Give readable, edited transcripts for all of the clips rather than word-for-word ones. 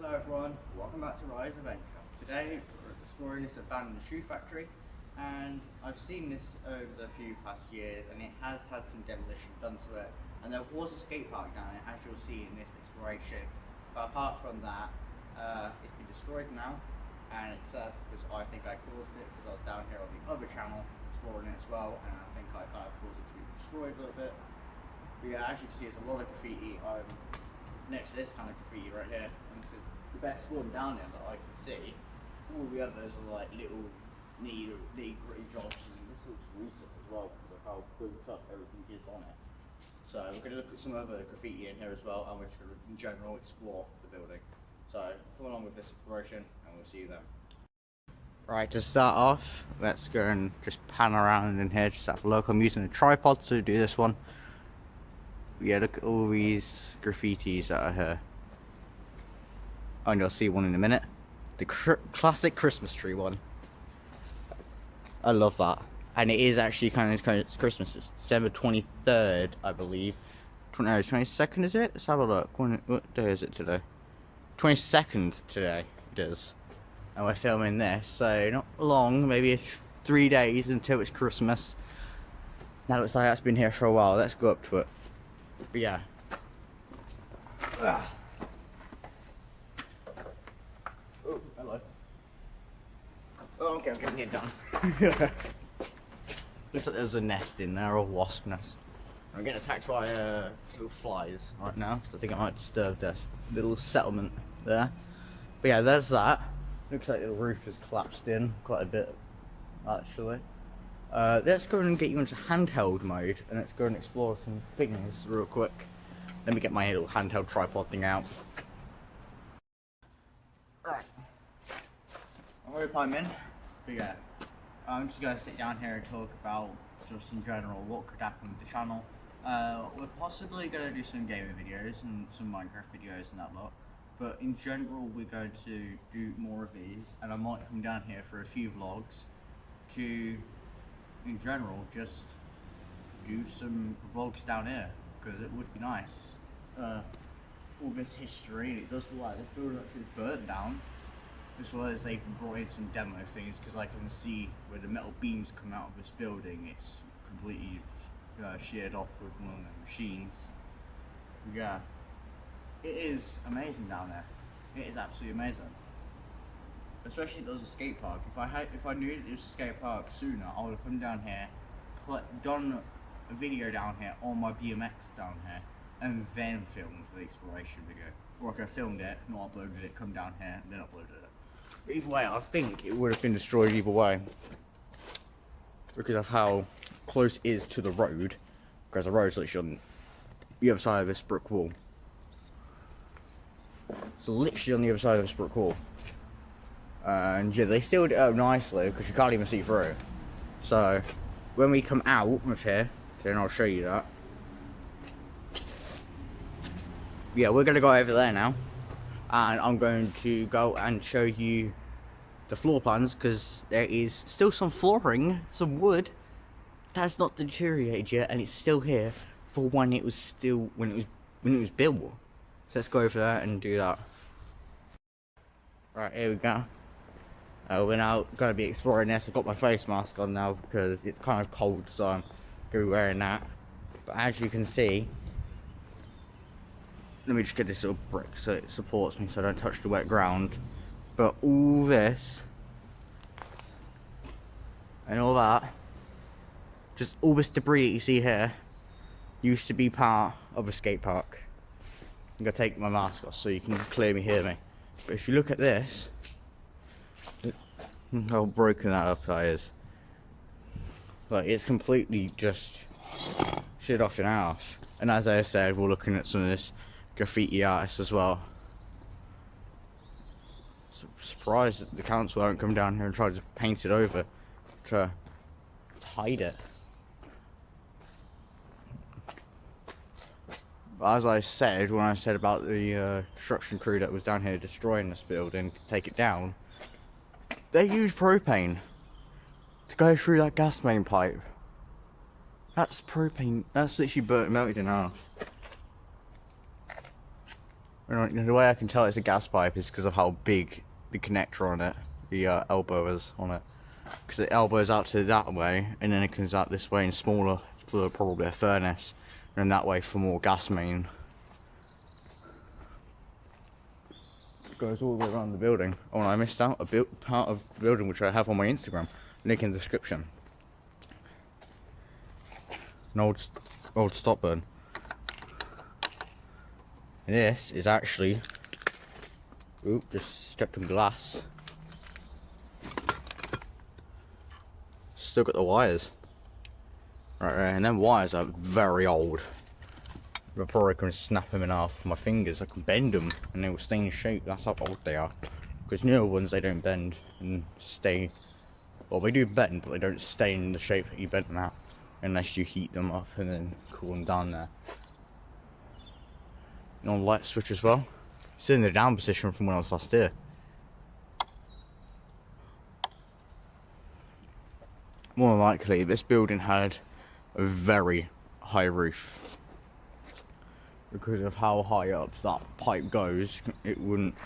Hello everyone, welcome back to Rise Adventure. Today we're exploring this abandoned shoe factory, and I've seen this over the few past years and it has had some demolition done to it, and there was a skate park down it, as you'll see in this exploration, but apart from that it's been destroyed now, and it's sad because I think I caused it because I was down here on the other channel exploring it as well, and I think I kind of caused it to be destroyed a little bit. But yeah, as you can see, there's a lot of graffiti next to this kind of graffiti right here, and this is the best one down there that I can see. All the others are like little nitty gritty jobs, and this looks recent as well because of how built up everything is on it. So we're going to look at some other graffiti in here as well, and we're just going to in general explore the building. So come along with this exploration and we'll see you then. Right, to start off, let's go and just pan around in here, just have a look. I'm using a tripod to do this one. Yeah, look at all these graffitis that are here. And you'll see one in a minute. The classic Christmas tree one. I love that. And it is actually kind of Christmas. It's December 23rd, I believe. 22nd is it? Let's have a look. What day is it today? 22nd today it is. And we're filming this, so not long, maybe 3 days until it's Christmas. That looks like that's been here for a while. Let's go up to it. But yeah. Oh, hello. Oh, okay, I'm getting it done. Looks like there's a nest in there, a wasp nest. I'm getting attacked by little flies right now, because I think I might disturb this little settlement there. But yeah, there's that. Looks like the roof has collapsed in quite a bit, actually. Let's go and get you into handheld mode, and let's go and explore some things real quick. Let me get my little handheld tripod thing out. Right. I hope I'm in. But yeah, I'm just going to sit down here and talk about, just in general, what could happen with the channel. We're possibly going to do some gaming videos and some Minecraft videos and that lot. But in general, we're going to do more of these, and I might come down here for a few vlogs to, in general, just do some vlogs down here, because it would be nice. All this history, and it does look like this building actually burnt down, as well as they've brought in some demo things, because I can see where the metal beams come out of this building, it's completely sheared off with one of the machines. Yeah, it is amazing down there. It is absolutely amazing. Especially there's a skate park. If I knew it was a skate park sooner, I would have come down here, done a video down here on my BMX down here, and then filmed the exploration video. Or I could have filmed it, not uploaded it, come down here, and then uploaded it. But either way, I think it would have been destroyed either way, because of how close it is to the road. Because the road's literally on the other side of this brick wall. So literally on the other side of this brick wall. And yeah, they sealed it up nicely because you can't even see through. So when we come out of here, then I'll show you that. Yeah, we're going to go over there now, and I'm going to go and show you the floor plans, because there is still some flooring, some wood that's not deteriorated yet, and it's still here for when it was built. So let's go over there and do that. Right, here we go. We're now going to be exploring this. I've got my face mask on now because it's kind of cold, so I'm going to be wearing that. But as you can see, let me just get this little brick so it supports me so I don't touch the wet ground. But all this and all that, just all this debris that you see here, used to be part of a skate park. I'm going to take my mask off so you can clearly hear me. But if you look at this, how broken that up is. Like, it's completely just shit off in half. And as I said, we're looking at some of this graffiti artists as well. Surprised that the council won't come down here and try to paint it over to hide it. But as I said, when I said about the construction crew that was down here destroying this building to take it down, they used propane to go through that gas main pipe. That's propane. That's literally melted in half. And the way I can tell it's a gas pipe is because of how big the connector on it, the elbow is on it. Because the elbow is out to that way, and then it comes out this way and smaller for probably a furnace, and then that way for more gas main. It goes all the way around the building. Oh, and I missed out a part of the building which I have on my Instagram. Link in the description. An old stop burn. This is actually, oop, just stepped on glass. Still got the wires. Right there, and them wires are very old. I probably can snap them in half with my fingers. I can bend them and they will stay in shape. That's how old they are. Because newer ones, they don't bend and stay. Well, they do bend, but they don't stay in the shape that you bent them out. Unless you heat them up and then cool them down there. And on light switch as well. It's in the down position from when I was last here. More than likely, this building had a very high roof. Because of how high up that pipe goes, I wouldn't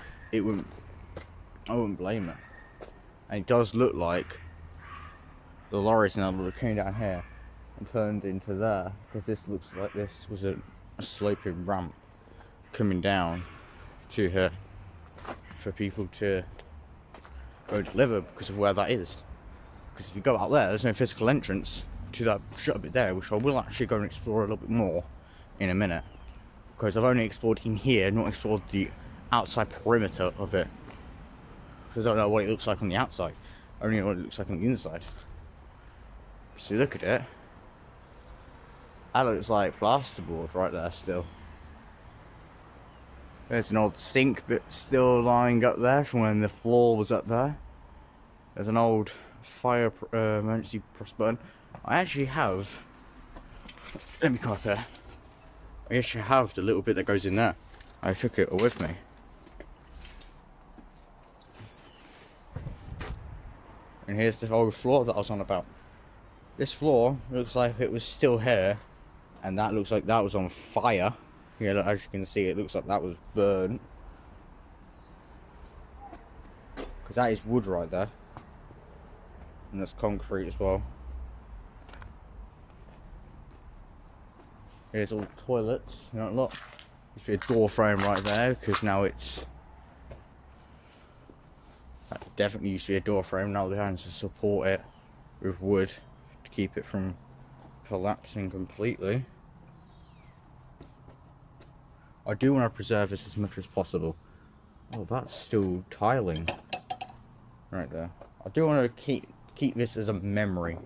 blame it. And it does look like the lorries now came down here and turned into there, because this looks like this was a sloping ramp coming down to here for people to go deliver because of where that is. Because if you go out there, there's no physical entrance to that shut bit there, which I will actually go and explore a little bit more in a minute. Because I've only explored in here, not explored the outside perimeter of it. Because I don't know what it looks like on the outside. I only know what it looks like on the inside. So look at it. That looks like plasterboard right there still. There's an old sink bit still lying up there from when the floor was up there. There's an old fire emergency press button. I actually have, let me come up here. I actually have the little bit that goes in there. I took it with me. And here's the old floor that I was on about. This floor looks like it was still here, and that looks like that was on fire. Yeah, look, as you can see, it looks like that was burnt. Because that is wood right there. And that's concrete as well. Here's all the toilets. You know, look. Used to be a door frame right there, because now it's... That definitely used to be a door frame. Now they're having to support it with wood to keep it from collapsing completely. I do want to preserve this as much as possible. Oh, that's still tiling right there. I do want to keep this as a memory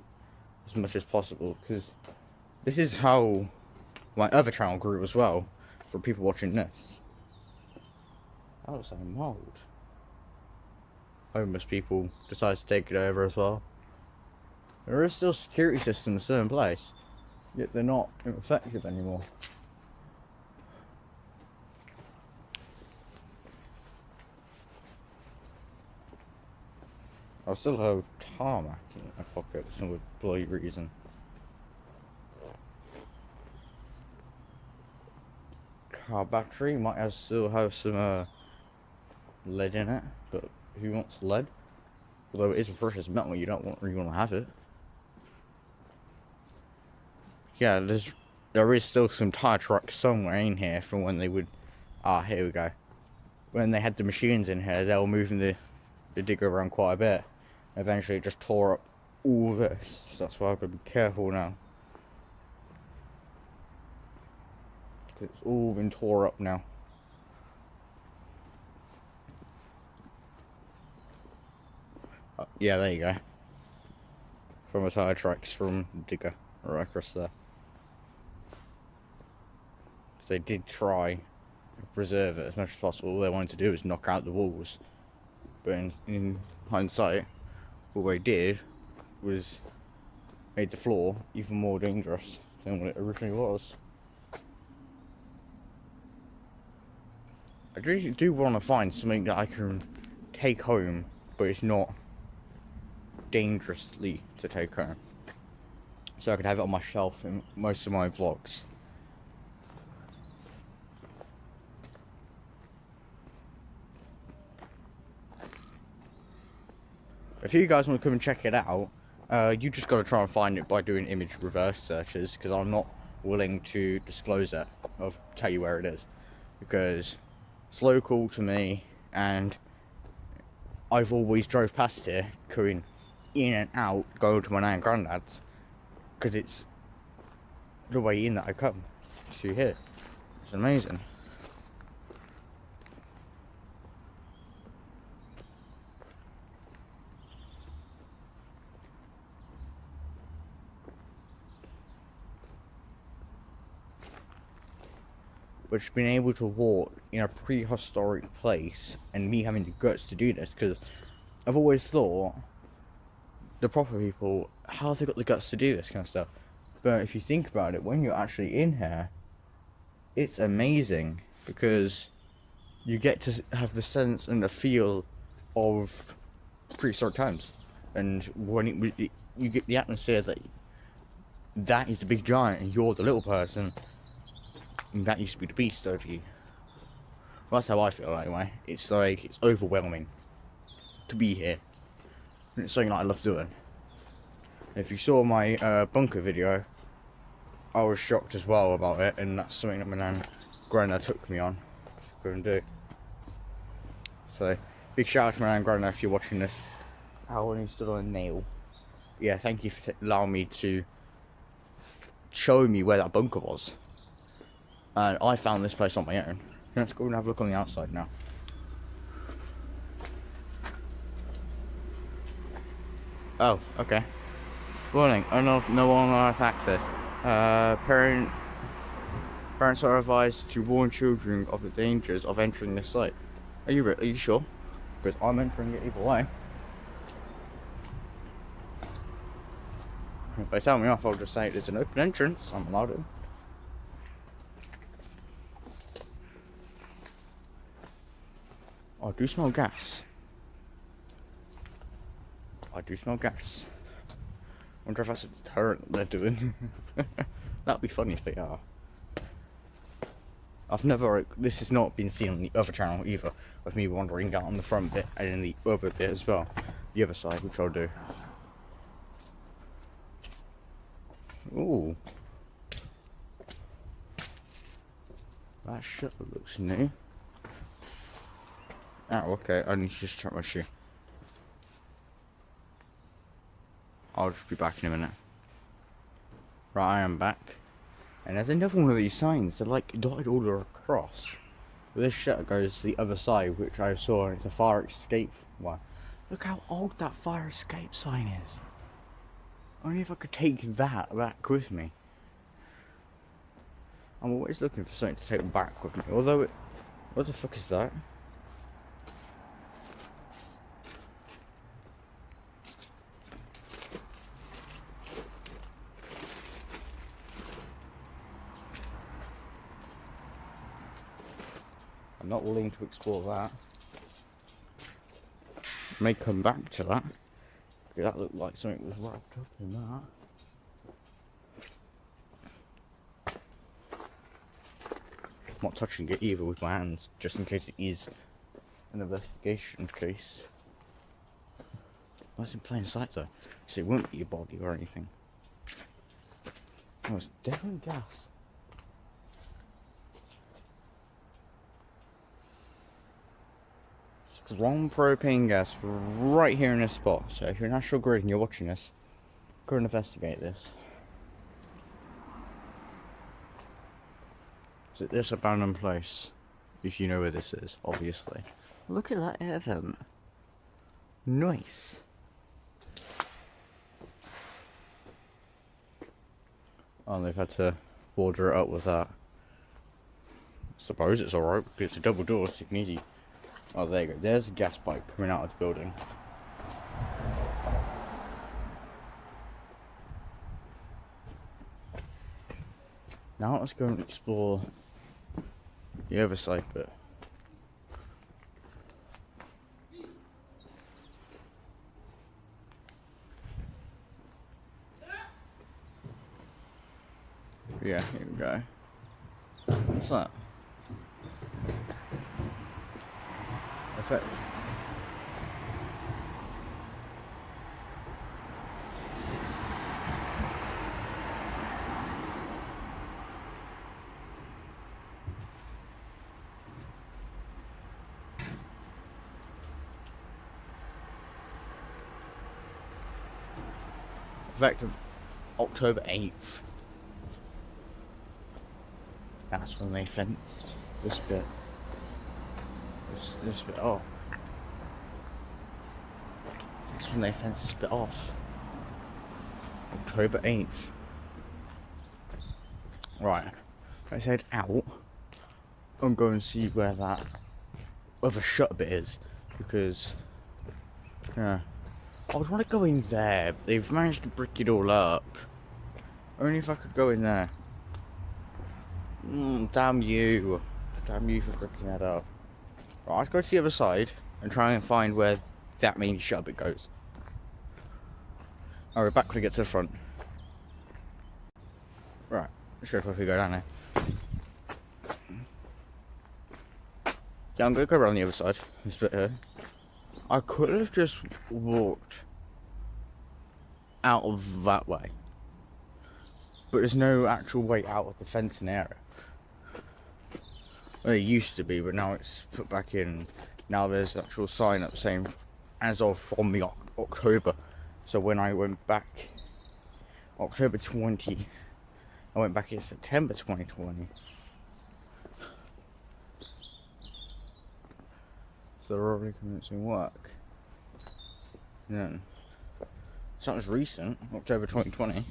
as much as possible, because this is how my other channel grew as well, for people watching this. That looks like mold. Homeless people decide to take it over as well. There is still security systems still in place, yet they're not effective anymore. I still have tarmac in my pocket for some bloody reason. Car battery might still have some lead in it, but who wants lead? Although it is a precious metal, you don't really want to have it. Yeah, there is still some tire tracks somewhere in here from when they would. Ah, here we go. When they had the machines in here, they were moving the digger around quite a bit. Eventually it just tore up all this, so that's why I've got to be careful now. It's all been tore up now. Yeah, there you go. From the tire tracks from the digger right across there. They did try to preserve it as much as possible. All they wanted to do was knock out the walls, but in hindsight, what they did was made the floor even more dangerous than what it originally was. I really do want to find something that I can take home, but it's not dangerously to take home, so I could have it on my shelf in most of my vlogs. If you guys want to come and check it out, you just got to try and find it by doing image reverse searches, because I'm not willing to disclose it or tell you where it is, because it's local to me and I've always drove past here going in and out, going to my nan and granddad's, because it's the way in that I come to here. It's amazing. But being able to walk in a prehistoric place, and me having the guts to do this, because I've always thought the proper people, how have they got the guts to do this kind of stuff? But if you think about it, when you're actually in here, it's amazing, because you get to have the sense and the feel of prehistoric times, and when you get the atmosphere that is the big giant and you're the little person. And that used to be the beast over you. Well, that's how I feel anyway. It's like, it's overwhelming to be here. And it's something that I love doing. If you saw my bunker video, I was shocked as well about it, and that's something that my nan granddad took me on to go and do. So, big shout out to my nan and granddad if you're watching this. I only stood on a nail. Yeah, thank you for allowing me to show me where that bunker was. And I found this place on my own. Let's go and have a look on the outside now. Oh, okay. Warning, no one on Earth access. Parents are advised to warn children of the dangers of entering this site. Are you sure? Because I'm entering it either way. If they tell me off, I'll just say it's an open entrance. I'm allowed in. I do smell gas. I do smell gas. Wonder if that's a deterrent they're doing. That'd be funny if they are. This has not been seen on the other channel either, with me wandering out on the front bit and in the other bit as well. The other side, which I'll do. Ooh. That shutter looks new. Oh, okay, I need to just check my shoe. I'll just be back in a minute. Right, I am back. And there's another one of these signs, they're like dotted all across. This shutter goes to the other side, which I saw, and it's a fire escape one. Look how old that fire escape sign is. Only if I could take that back with me. I'm always looking for something to take back with me, although it... What the fuck is that? I'm not willing to explore that. May come back to that. That looked like something was wrapped up in that. I'm not touching it either with my hands, just in case it is an investigation case. That's in plain sight though, so it won't be your body or anything. Oh, it's definitely gas. Strong propane gas right here in this spot. So if you're National Grid and you're watching this, go and investigate this. Is it this abandoned place? If you know where this is, obviously. Look at that air vent. Nice. Oh, they've had to border it up with that. I suppose it's alright because it's a double door, so you can easily... Oh, there you go. There's a gas pipe coming out of the building. Now let's go and explore the other side bit. Yeah, here we go. What's that? Effect. effective October 8th. That's when they fenced this bit. This bit off. That's when they fenced this bit off. October 8th. Right. Let's head out and go and see where the shut bit is, because yeah, I would want to go in there. They've managed to brick it all up. Only if I could go in there. Damn you for bricking that up. Right, let's go to the other side and try and find where that main shut bit goes. Oh, we're back when we get to the front. Right, let's go if we go down there. Yeah, I'm gonna go around the other side, this bit here. I could have just walked out of that way, but there's no actual way out of the fencing area. Well, it used to be, but now it's put back in. Now there's an actual sign up saying, as of from the October. So when I went back, October 20, I went back in September 2020. So they're already commencing work. Yeah. Sounds recent, October 2020.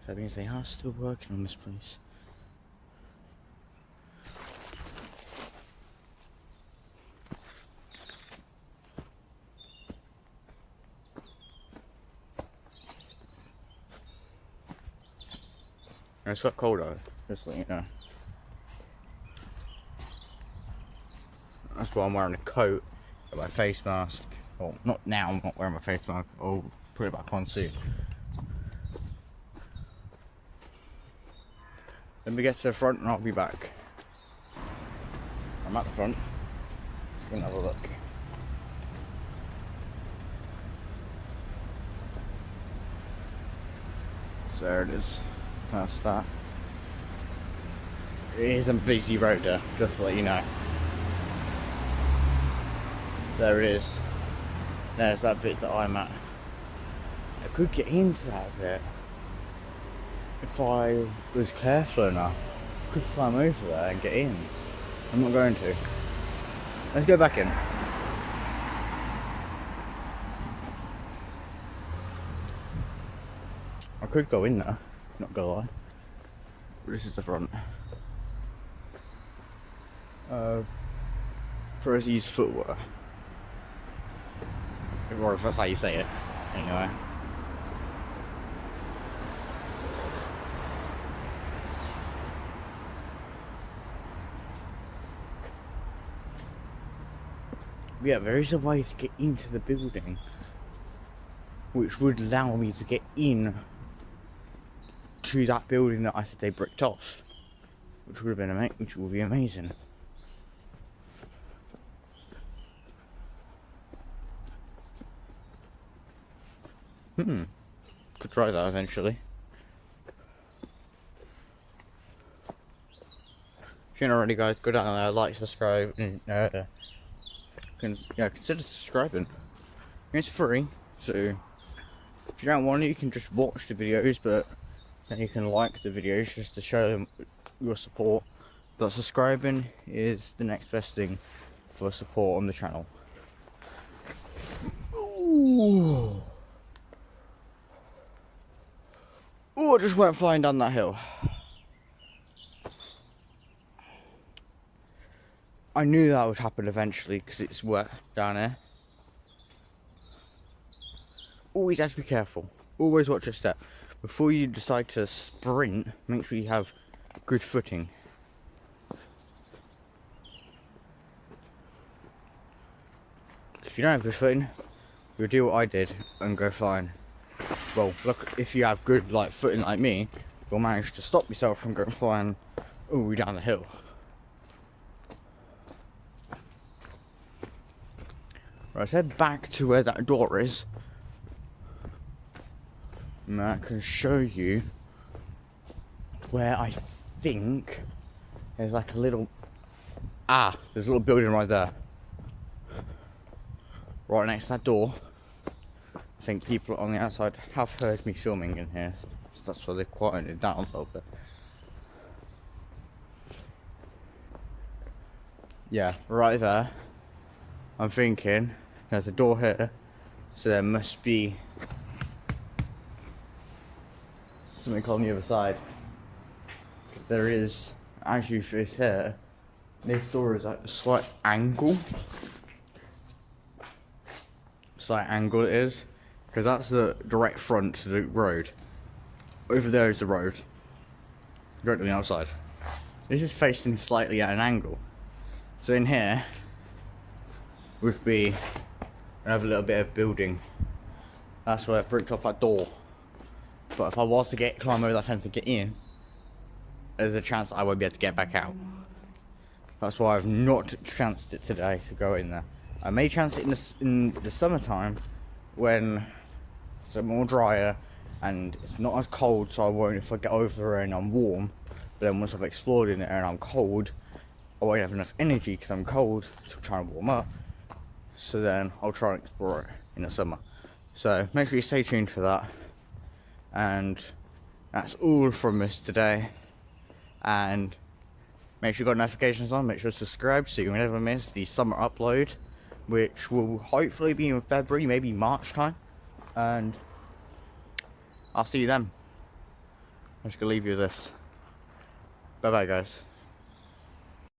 That means they are still working on this place. It's got cold out, just to let you know. That's why I'm wearing a coat and my face mask. Well, not now, I'm not wearing my face mask. I'll put it back on soon. Let me get to the front and I'll be back. I'm at the front. Let's go and have a look. So there it is. That's that. It is a busy road there, just to let you know. There it is. There's that bit that I'm at. I could get into that bit if I was careful enough. I could climb over there and get in. I'm not going to. Let's go back in. I could go in there, not gonna lie. This is the front. Prezzy's footwear. Or if that's how you say it. Anyway. Yeah, there is a way to get into the building, which would allow me to get in to that building that I said they bricked off, which would have been which would be amazing. Could try that eventually. If you're not already, guys, go down there, like, subscribe, and consider subscribing. It's free, so if you don't want it, you can just watch the videos, but then you can like the videos just to show them your support. But subscribing is the next best thing for support on the channel. Ooh. Oh, I just went flying down that hill. I knew that would happen eventually because it's wet down there. Always have to be careful. Always watch your step. Before you decide to sprint, make sure you have good footing. If you don't have good footing, you'll do what I did and go flying. Well, look, if you have good footing like me, you'll manage to stop yourself from going flying all the way down the hill. Right, let's head back to where that door is. And I can show you where I think there's like a little... there's a little building right there. right next to that door. I think people on the outside have heard me filming in here, so that's why they quieted it down a little bit. Yeah, right there. I'm thinking there's a door here, so there must be something on the other side. There is, as you face here, this door is at a slight angle. Slight angle it is, because that's the direct front to the road. Over there is the road, directly on the outside. This is facing slightly at an angle. So in here would be another little bit of building. That's where I bricked off that door. But if I was to climb over that fence and get in, there's a chance that I won't be able to get back out. That's why I've not chanced it today to go in there. I may chance it in the summertime when it's a more drier and it's not as cold, so I won't if I get over there and I'm warm. But then once I've explored in there and I'm cold, I won't have enough energy because I'm cold to try and warm up. So then I'll try and explore it in the summer. So make sure you stay tuned for that. And that's all from us today. And make sure you got notifications on, make sure to subscribe so you never miss the summer upload, which will hopefully be in February, maybe March time. And I'll see you then. I'm just gonna leave you with this. Bye bye, guys.